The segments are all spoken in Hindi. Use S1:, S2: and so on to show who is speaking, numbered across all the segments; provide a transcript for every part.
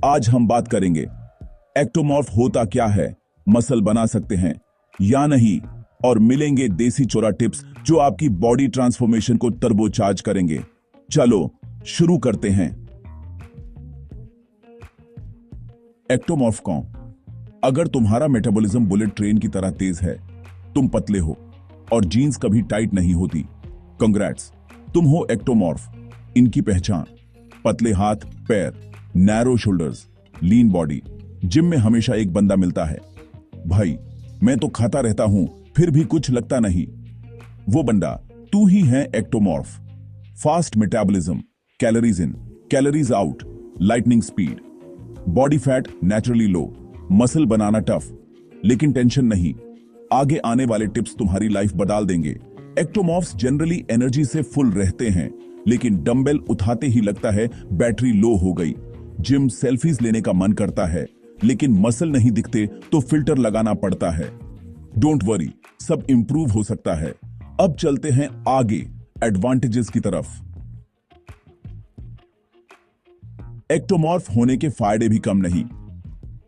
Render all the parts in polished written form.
S1: आज हम बात करेंगे एक्टोमॉर्फ होता क्या है, मसल बना सकते हैं या नहीं, और मिलेंगे देसी चोरा टिप्स जो आपकी बॉडी ट्रांसफॉर्मेशन को टर्बोचार्ज करेंगे। चलो शुरू करते हैं। एक्टोमॉर्फ कौन? अगर तुम्हारा मेटाबॉलिज्म बुलेट ट्रेन की तरह तेज है, तुम पतले हो और जीन्स कभी टाइट नहीं होती, कंग्रेट्स, तुम हो एक्टोमॉर्फ। इनकी पहचान: पतले हाथ पैर, narrow shoulders, lean body. Gym में हमेशा एक बंदा मिलता है, भाई मैं तो खाता रहता हूं फिर भी कुछ लगता नहीं। वो बंदा तू ही है ectomorph. Fast metabolism, calories in calories out, lightning speed, body fat naturally low, muscle banana tough. लेकिन टेंशन नहीं, आगे आने वाले टिप्स तुम्हारी लाइफ बदल देंगे। एक्टोमॉर्फ्स जनरली एनर्जी से फुल रहते हैं, लेकिन डंबल उठाते ही लगता है बैटरी लो हो गई। जिम सेल्फीज लेने का मन करता है, लेकिन मसल नहीं दिखते तो फिल्टर लगाना पड़ता है। डोंट वरी, सब इंप्रूव हो सकता है। अब चलते हैं आगे एडवांटेजेस की तरफ। एक्टोमॉर्फ होने के फायदे भी कम नहीं।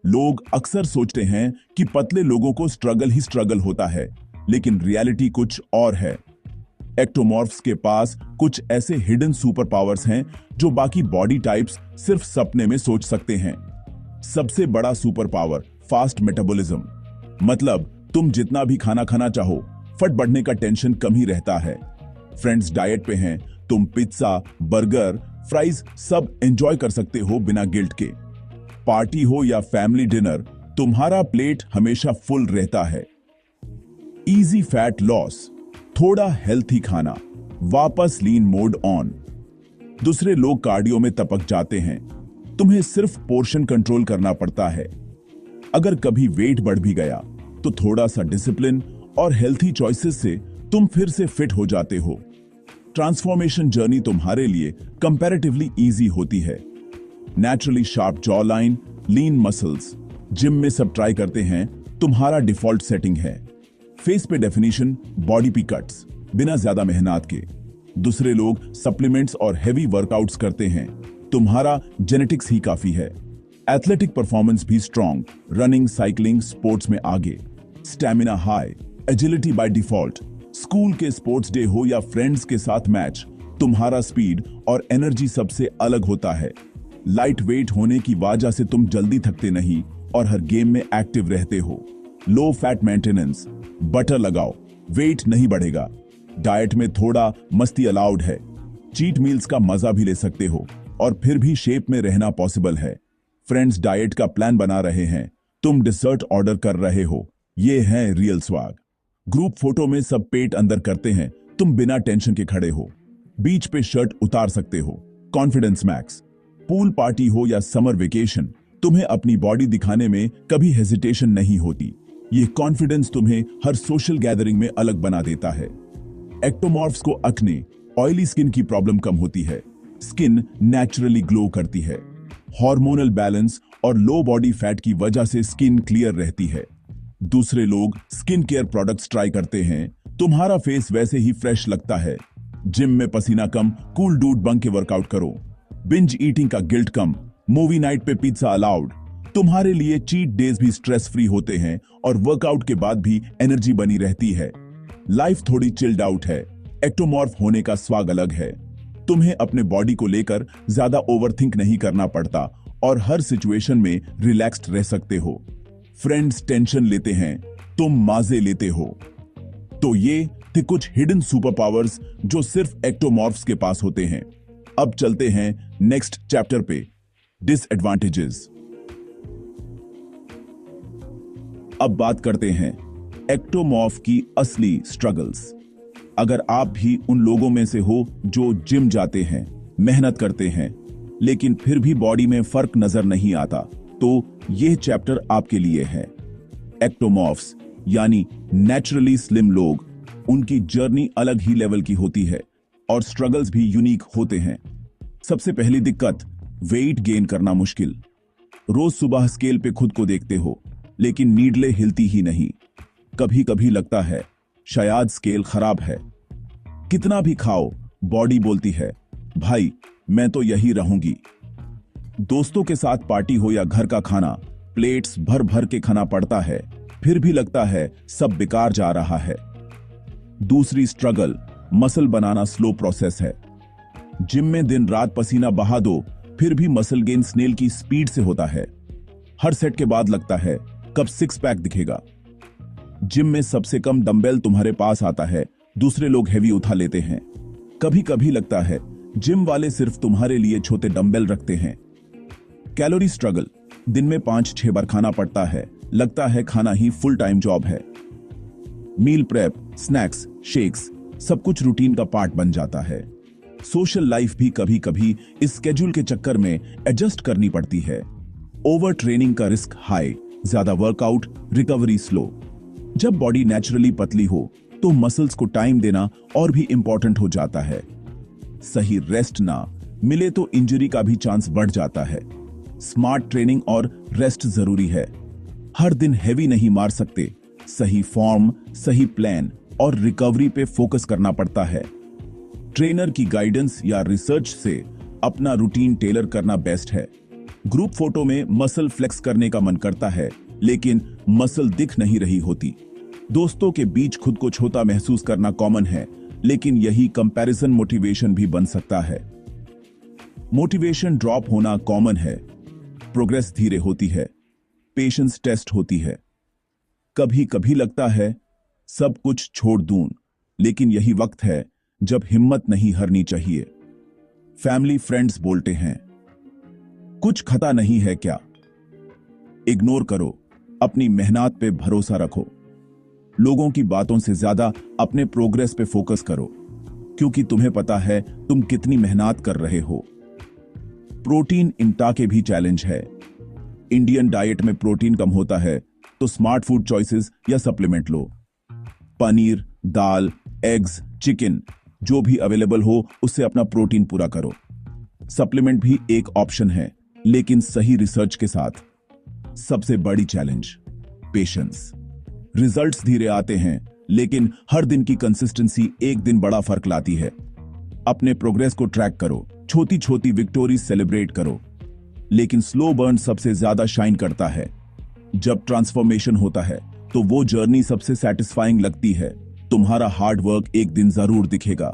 S1: लोग अक्सर सोचते हैं कि पतले लोगों को स्ट्रगल ही स्ट्रगल होता है, लेकिन रियलिटी कुछ और है। एक्टोमॉर्फ्स के पास कुछ ऐसे हिडन सुपर पावर्स हैं जो बाकी बॉडी टाइप्स सिर्फ सपने में सोच सकते हैं। सबसे बड़ा सुपर पावर फास्ट मेटाबॉलिज्म, मतलब तुम जितना भी खाना खाना चाहो, फट बढ़ने का टेंशन कम ही रहता है। फ्रेंड्स डाइट पे हैं, तुम पिज्जा, बर्गर, फ्राइज सब एंजॉय कर सकते हो बिना गिल्ट के। पार्टी हो या फैमिली डिनर, तुम्हारा प्लेट हमेशा फुल रहता है। इजी फैट लॉस, थोड़ा हेल्थी खाना, वापस लीन मोड ऑन। दूसरे लोग कार्डियो में टपक जाते हैं, तुम्हें सिर्फ पोर्शन कंट्रोल करना पड़ता है। अगर कभी वेट बढ़ भी गया तो थोड़ा सा डिसिप्लिन और हेल्थी चॉइसेस से तुम फिर से फिट हो जाते हो। ट्रांसफॉर्मेशन जर्नी तुम्हारे लिए कंपैरेटिवली इजी होती है। नेचुरली शार्प जॉ लाइन, लीन मसल्स, जिम में सब ट्राई करते हैं, तुम्हारा डिफॉल्ट सेटिंग है। फेस पे डेफिनेशन, बॉडी पे कट्स, बिना ज्यादा मेहनत के। दूसरे लोग सप्लीमेंट्स और हेवी वर्कआउट्स करते हैं, तुम्हारा जेनेटिक्स ही काफी है। एथलेटिक परफॉर्मेंस भी स्ट्रॉन्ग, रनिंग, साइकिलिंग, स्पोर्ट्स में आगे। Stamina high, agility by default. School के स्पोर्ट्स डे हो या फ्रेंड्स के साथ मैच, तुम्हारा स्पीड और एनर्जी सबसे अलग होता है। लाइट वेट होने की वजह से तुम जल्दी थकते नहीं और हर गेम में एक्टिव रहते हो। लो फैट मेंटेनेंस, बटर लगाओ, वेट नहीं बढ़ेगा। डाइट में थोड़ा मस्ती अलाउड है, चीट मील्स का मजा भी ले सकते हो और फिर भी शेप में रहना पॉसिबल है। फ्रेंड्स डाइट का प्लान बना रहे हैं, तुम डिजर्ट ऑर्डर कर रहे हो, ये है रियल स्वाग। ग्रुप फोटो में सब पेट अंदर करते हैं, तुम बिना टेंशन के खड़े हो। बीच पे शर्ट उतार सकते हो, कॉन्फिडेंस मैक्स। पूल पार्टी हो या समर वेकेशन, तुम्हें अपनी बॉडी दिखाने में कभी हेजिटेशन नहीं होती। ये कॉन्फिडेंस तुम्हें हर सोशल गैदरिंग में अलग बना देता है। एक्टोमॉर्फ्स को अक्ने, ऑयली स्किन की प्रॉब्लम कम होती है। स्किन नेचुरली ग्लो करती है। हार्मोनल बैलेंस और लो बॉडी फैट की वजह से स्किन क्लियर रहती है। दूसरे लोग स्किन केयर प्रोडक्ट्स ट्राई करते हैं, तुम्हारा फेस वैसे ही फ्रेश लगता है। जिम में पसीना कम, कूल डूड बन के वर्कआउट करो। बिंज ईटिंग का गिल्ट कम, मूवी नाइट पे पिज्जा अलाउड। तुम्हारे लिए चीट डेज भी स्ट्रेस फ्री होते हैं और वर्कआउट के बाद भी एनर्जी बनी रहती है। लाइफ थोड़ी चिल्ड आउट है। एक्टोमॉर्फ होने का स्वाग अलग है। तुम्हें अपने बॉडी को लेकर ज्यादा ओवरथिंक नहीं करना पड़ता और हर सिचुएशन में रिलैक्स्ड रह सकते हो। फ्रेंड्स टेंशन लेते हैं, तुम माजे लेते हो। तो ये थे कुछ हिडन सुपर पावर्स जो सिर्फ एक्टोमॉर्फ्स के पास होते हैं। अब चलते हैं नेक्स्ट चैप्टर पे, डिसएडवांटेजेस। अब बात करते हैं एक्टोमॉर्फ की असली स्ट्रगल्स। अगर आप भी उन लोगों में से हो जो जिम जाते हैं, मेहनत करते हैं, लेकिन फिर भी बॉडी में फर्क नजर नहीं आता, तो यह चैप्टर आपके लिए है। एक्टोमॉर्फ्स यानी नेचुरली स्लिम लोग, उनकी जर्नी अलग ही लेवल की होती है और स्ट्रगल्स भी यूनिक होते हैं। सबसे पहली दिक्कत, वेट गेन करना मुश्किल। रोज सुबह स्केल पे खुद को देखते हो, लेकिन नीडलें हिलती ही नहीं। कभी कभी लगता है शायद स्केल खराब है। कितना भी खाओ, बॉडी बोलती है भाई मैं तो यही रहूंगी। दोस्तों के साथ पार्टी हो या घर का खाना, प्लेट्स भर भर के खाना पड़ता है, फिर भी लगता है सब बेकार जा रहा है। दूसरी स्ट्रगल, मसल बनाना स्लो प्रोसेस है। जिम में दिन रात पसीना बहा दो, फिर भी मसल गेन स्नेल की स्पीड से होता है। हर सेट के बाद लगता है कब सिक्स पैक दिखेगा। जिम में सबसे कम डंबल तुम्हारे पास आता है, दूसरे लोग हैवी उठा लेते हैं। कभी कभी लगता है जिम वाले सिर्फ तुम्हारे लिए छोटे डंबल रखते हैं। कैलोरी स्ट्रगल, दिन में 5-6 बार खाना पड़ता है, लगता है खाना ही फुल टाइम जॉब है। मील प्रेप, स्नैक्स, शेक्स, सब कुछ रूटीन का पार्ट बन जाता है। सोशल लाइफ भी कभी कभी इस स्केड्यूल के चक्कर में एडजस्ट करनी पड़ती है। ओवर ट्रेनिंग का रिस्क हाई, ज्यादा वर्कआउट, रिकवरी स्लो। जब बॉडी नेचुरली पतली हो तो मसल्स को टाइम देना और भी इंपॉर्टेंट हो जाता है। सही रेस्ट ना मिले तो इंजरी का भी चांस बढ़ जाता है। स्मार्ट ट्रेनिंग और रेस्ट जरूरी है। हर दिन हैवी नहीं मार सकते। सही फॉर्म, सही प्लान और रिकवरी पे फोकस करना पड़ता है। ट्रेनर की गाइडेंस या रिसर्च से अपना रूटीन टेलर करना बेस्ट है। ग्रुप फोटो में मसल फ्लेक्स करने का मन करता है, लेकिन मसल दिख नहीं रही होती। दोस्तों के बीच खुद को छोटा महसूस करना कॉमन है, लेकिन यही कंपैरिजन मोटिवेशन भी बन सकता है। मोटिवेशन ड्रॉप होना कॉमन है। प्रोग्रेस धीरे होती है, पेशेंस टेस्ट होती है। कभी कभी लगता है सब कुछ छोड़ दूं, लेकिन यही वक्त है जब हिम्मत नहीं हारनी चाहिए। फैमिली फ्रेंड्स बोलते हैं कुछ खता नहीं है क्या? इग्नोर करो, अपनी मेहनत पे भरोसा रखो। लोगों की बातों से ज्यादा अपने प्रोग्रेस पे फोकस करो, क्योंकि तुम्हें पता है तुम कितनी मेहनत कर रहे हो। प्रोटीन इंटाके भी चैलेंज है। इंडियन डाइट में प्रोटीन कम होता है, तो स्मार्ट फूड चॉइसेस या सप्लीमेंट लो। पनीर, दाल, एग्स, चिकन जो भी अवेलेबल हो उससे अपना प्रोटीन पूरा करो। सप्लीमेंट भी एक ऑप्शन है, लेकिन सही रिसर्च के साथ। सबसे बड़ी चैलेंज, पेशेंस। रिजल्ट्स धीरे आते हैं, लेकिन हर दिन की कंसिस्टेंसी एक दिन बड़ा फर्क लाती है। अपने प्रोग्रेस को ट्रैक करो, छोटी छोटी विक्टोरी सेलिब्रेट करो, लेकिन स्लो बर्न सबसे ज्यादा शाइन करता है। जब ट्रांसफॉर्मेशन होता है तो वो जर्नी सबसे सेटिस्फाइंग लगती है। तुम्हारा हार्ड वर्क एक दिन जरूर दिखेगा।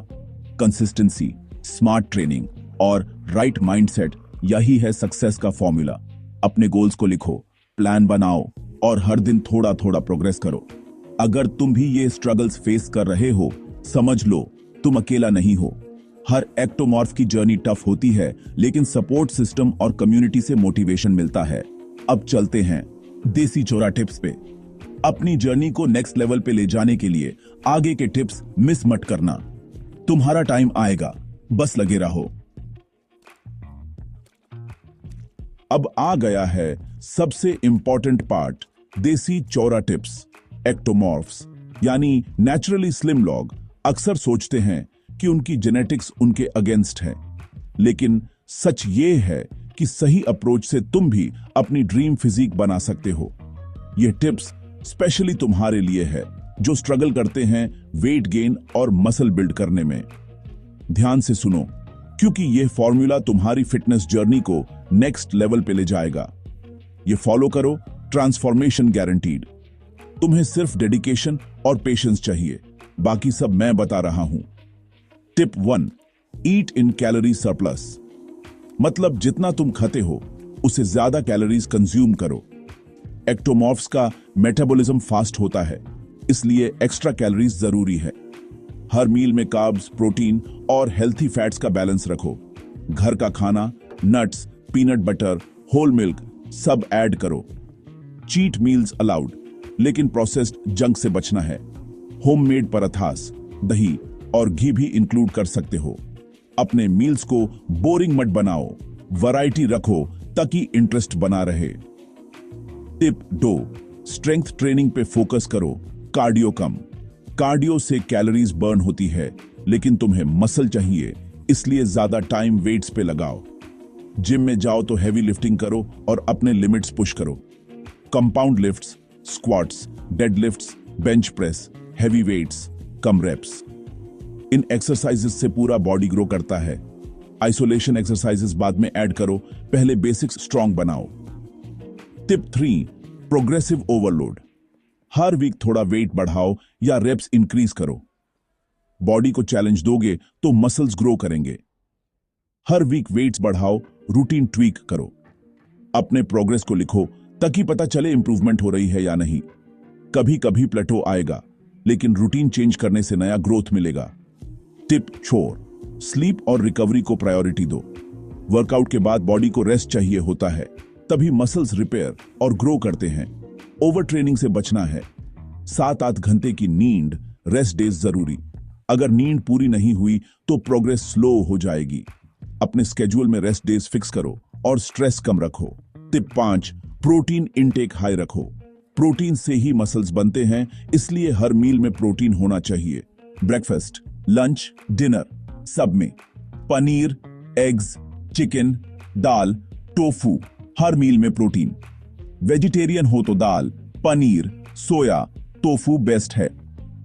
S1: कंसिस्टेंसी, स्मार्ट ट्रेनिंग और राइट माइंडसेट, यही है सक्सेस का फॉर्मूला। अपने गोल्स को लिखो, प्लान बनाओ और हर दिन थोड़ा थोड़ा प्रोग्रेस करो। अगर तुम भी ये स्ट्रगल्स फेस कर रहे हो, समझ लो तुम अकेला नहीं हो। हर एक्टोमॉर्फ की जर्नी टफ होती है, लेकिन सपोर्ट सिस्टम और कम्युनिटी से मोटिवेशन मिलता है। अब चलते हैं देसी चोरा टिप्स पे। अपनी जर्नी को नेक्स्ट लेवल पे ले जाने के लिए आगे के टिप्स मिस मत करना। तुम्हारा टाइम आएगा, बस लगे रहो। अब आ गया है सबसे इंपॉर्टेंट पार्ट, देसी चौरा टिप्स। एक्टोमॉर्फ्स यानी नेचुरली स्लिम लोग अक्सर सोचते हैं कि उनकी जेनेटिक्स उनके अगेंस्ट है, लेकिन सच ये है कि सही अप्रोच से तुम भी अपनी ड्रीम फिजिक बना सकते हो। ये टिप्स स्पेशली तुम्हारे लिए है जो स्ट्रगल करते हैं वेट गेन और मसल बिल्ड करने में। ध्यान से सुनो, क्योंकि ये फॉर्मूला तुम्हारी फिटनेस जर्नी को नेक्स्ट लेवल पे ले जाएगा। ये फॉलो करो, ट्रांसफॉर्मेशन गारंटीड। तुम्हें सिर्फ डेडिकेशन और पेशेंस चाहिए, बाकी सब मैं बता रहा हूं। टिप 1, ईट इन कैलोरी सरप्लस। मतलब जितना तुम खाते हो उससे ज्यादा कैलोरीज कंज्यूम करो। एक्टोमॉर्फ्स का मेटाबॉलिज्म फास्ट होता है, इसलिए एक्स्ट्रा कैलोरीज जरूरी है। हर मील में कार्ब्स, प्रोटीन और हेल्थी फैट्स का बैलेंस रखो। घर का खाना, nuts, peanut butter, whole milk सब ऐड करो। चीट मील्स अलाउड, लेकिन प्रोसेस्ड जंक से बचना है। होममेड पराठास, दही और घी भी इंक्लूड कर सकते हो। अपने मील्स को बोरिंग मत बनाओ, वैरायटी रखो ताकि इंटरेस्ट बना रहे। टिप 2, स्ट्रेंथ ट्रेनिंग पे फोकस करो, कार्डियो कम। कार्डियो से कैलोरीज बर्न होती है, लेकिन तुम्हें मसल चाहिए, इसलिए ज्यादा टाइम वेट्स पे लगाओ। जिम में जाओ तो हैवी लिफ्टिंग करो और अपने लिमिट्स पुश करो। Compound lifts, squats, deadlifts, bench press, heavy weights, कम रेप्स। इन एक्सरसाइजेस से पूरा बॉडी ग्रो करता है। आइसोलेशन एक्सरसाइजेस बाद में ऐड करो, पहले बेसिक्स स्ट्रांग बनाओ। Tip 3, progressive overload. हर वीक थोड़ा वेट बढ़ाओ या रेप्स इंक्रीज करो। बॉडी को चैलेंज दोगे तो मसल्स ग्रो करेंगे। हर वीक वेट्स बढ़ाओ, रूटीन ट्वीक करो। अपने प्रोग्रेस को लिखो ताकि पता चले इंप्रूवमेंट हो रही है या नहीं। कभी कभी प्लेटो आएगा, लेकिन रूटीन चेंज करने से नया ग्रोथ मिलेगा। टिप 4, स्लीप और रिकवरी को प्रायोरिटी दो। वर्कआउट के बाद बॉडी को रेस्ट चाहिए होता है, तभी मसल्स रिपेयर और ग्रो करते हैं। ओवर ट्रेनिंग से बचना है। 7-8 घंटे की नींद, रेस्ट डेज जरूरी। अगर नींद पूरी नहीं हुई तो प्रोग्रेस स्लो हो जाएगी। अपने स्केड्यूल में रेस्ट डेज फिक्स करो और स्ट्रेस कम रखो। टिप 5, प्रोटीन इनटेक हाई रखो। प्रोटीन से ही मसल्स बनते हैं, इसलिए हर मील में प्रोटीन होना चाहिए। ब्रेकफास्ट, लंच, डिनर सब में पनीर, एग्स, चिकन, दाल, टोफू, हर मील में प्रोटीन। वेजिटेरियन हो तो दाल, पनीर, सोया, टोफू बेस्ट है।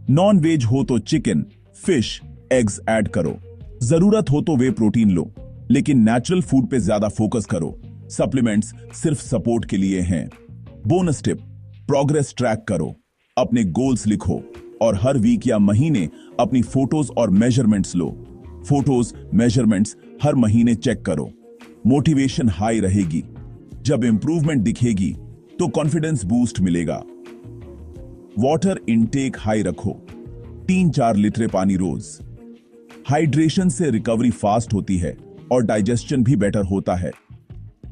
S1: नॉन वेज हो तो चिकन, फिश, एग्स ऐड करो। जरूरत हो तो वे प्रोटीन लो, लेकिन नेचुरल फूड पे ज्यादा फोकस करो। सप्लीमेंट्स सिर्फ सपोर्ट के लिए हैं। बोनस टिप, प्रोग्रेस ट्रैक करो। अपने गोल्स लिखो और हर वीक या महीने अपनी फोटोज और मेजरमेंट्स लो। फोटोज, मेजरमेंट्स हर महीने चेक करो। मोटिवेशन हाई रहेगी। जब इंप्रूवमेंट दिखेगी तो कॉन्फिडेंस बूस्ट मिलेगा। वाटर इनटेक हाई रखो, 3-4 लीटर पानी रोज। हाइड्रेशन से रिकवरी फास्ट होती है और डाइजेशन भी बेटर होता है।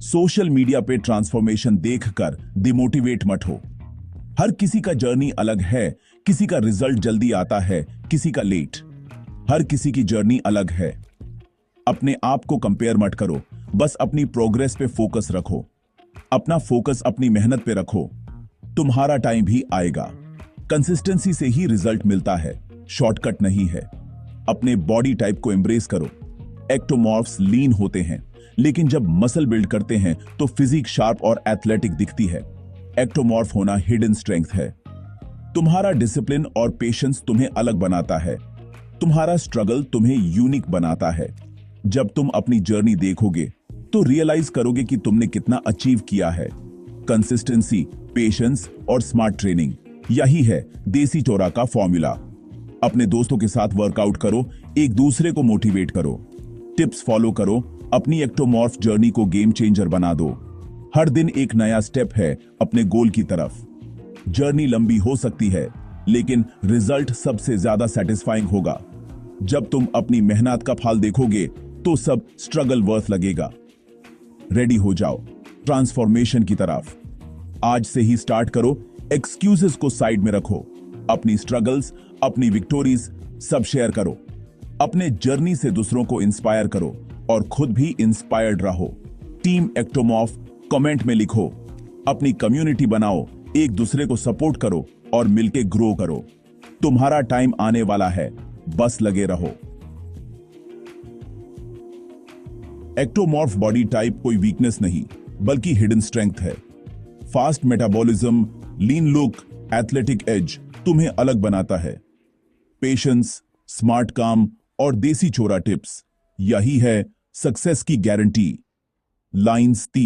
S1: सोशल मीडिया पे ट्रांसफॉर्मेशन देखकर डिमोटिवेट मत हो। हर किसी का जर्नी अलग है, किसी का रिजल्ट जल्दी आता है, किसी का लेट। हर किसी की जर्नी अलग है। अपने आप को कंपेयर मत करो, बस अपनी प्रोग्रेस पे फोकस रखो। अपना फोकस अपनी मेहनत पे रखो, तुम्हारा टाइम भी आएगा। कंसिस्टेंसी से ही रिजल्ट मिलता है, शॉर्टकट नहीं है। अपने बॉडी टाइप को एम्ब्रेस करो। एक्टोमॉर्फ्स लीन होते हैं, लेकिन जब मसल बिल्ड करते हैं तो फिजिक शार्प और एथलेटिक दिखती है। एक्टोमॉर्फ होना हिडन स्ट्रेंथ है। तुम्हारा डिसिप्लिन और पेशेंस तुम्हें अलग बनाता है। तुम्हारा स्ट्रगल तुम्हें यूनिक बनाता है। जब तुम अपनी जर्नी देखोगे तो रियलाइज करोगे कि तुमने कितना अचीव किया है। कंसिस्टेंसी, पेशेंस और स्मार्ट ट्रेनिंग, यही है देसी चोरा का फॉर्मूला। अपने दोस्तों के साथ वर्कआउट करो, एक दूसरे को मोटिवेट करो, टिप्स फॉलो करो, अपनी एक्टोमॉर्फ जर्नी को गेम चेंजर बना दो। हर दिन एक नया स्टेप है अपने गोल की तरफ। जर्नी लंबी हो सकती है, लेकिन रिजल्ट सबसे ज्यादा सेटिस्फाइंग होगा। जब तुम अपनी मेहनत का फल देखोगे तो सब स्ट्रगल वर्थ लगेगा। रेडी हो जाओ ट्रांसफॉर्मेशन की तरफ। आज से ही स्टार्ट करो। एक्सक्यूजेस को साइड में रखो। अपनी स्ट्रगल्स, अपनी विक्टोरीज सब शेयर करो। अपने जर्नी से दूसरों को इंस्पायर करो और खुद भी इंस्पायर्ड रहो। टीम एक्टोमॉर्फ कमेंट में लिखो। अपनी कम्युनिटी बनाओ, एक दूसरे को सपोर्ट करो और मिलके ग्रो करो। तुम्हारा टाइम आने वाला है, बस लगे रहो। एक्टोमॉर्फ बॉडी टाइप कोई वीकनेस नहीं, बल्कि हिडन स्ट्रेंथ है। फास्ट मेटाबॉलिज्म, लीन लुक, एथलेटिक एज तुम्हें अलग बनाता है। पेशेंस, स्मार्ट काम और देसी चोरा टिप्स, यही है सक्सेस की गारंटी। लाइन्स 3